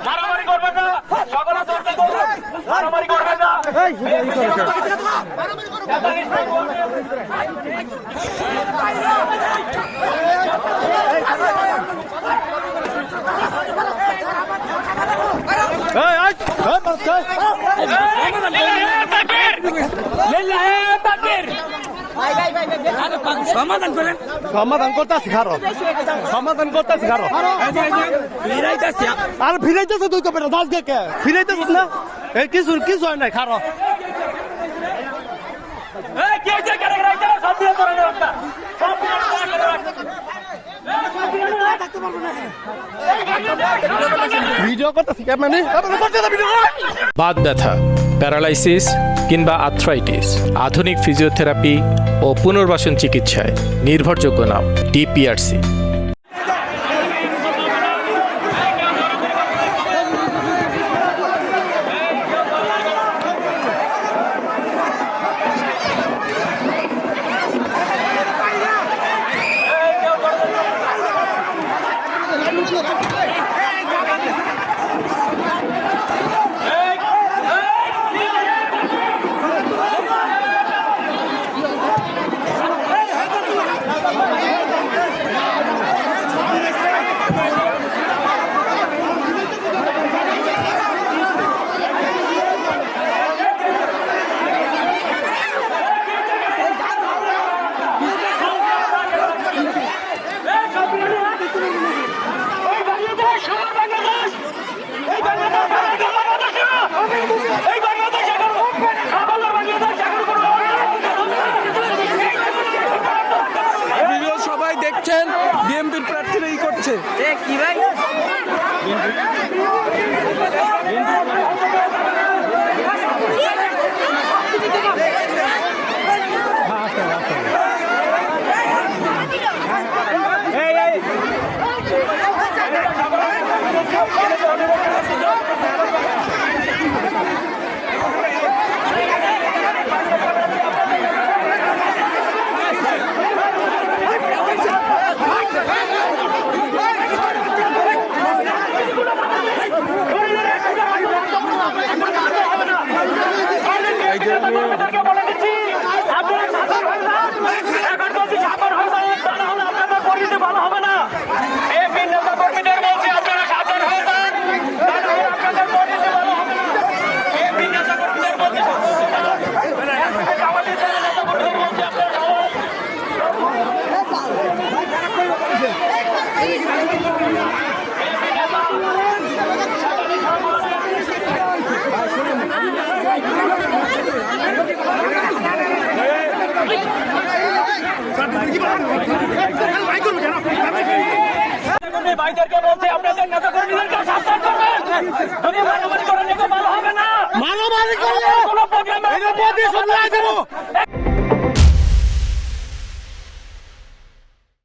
মারামারি করবেন না, সকলে চলতে করবেন, মারামারি করবেন না। সমাধান করেন, সমাধান করতে শিখারো, সমাধান করতে শিখারো। আর ফিরাইতেছে তুই তো দাস কে ফিরাইতেছিস না? এই কিছু কিছু হয় নাই, খারো। ভিডিও করতে শিখে মানে বাত ব্যথা, প্যারালাইসিস কিংবা আর্থ্রাইটিস, আধুনিক ফিজিওথেরাপি ও পুনর্বাসন চিকিৎসায় নির্ভরযোগ্য নাম ডিপিআরসি। সবাই দেখছেন বিএনপির প্রার্থীরা ই করছে কি ভাই ভালো হবে না। নেতা কর্মীদের বলছি আপনারা সাবধান হয়ে যান, আপনাদের পরিণতি ভালো হবে না। নেতা কর্মীদের বলছি আমাদের নেতা কর্মীদের বলছি আপনারা ভাইদেরকে বলছি আপনাদের নেতা কর্মীদেরকে সাবধান করবেন। যদি মারামারি করেন ভালো হবে না। মারামারি করলে কোনো প্রোগ্রামে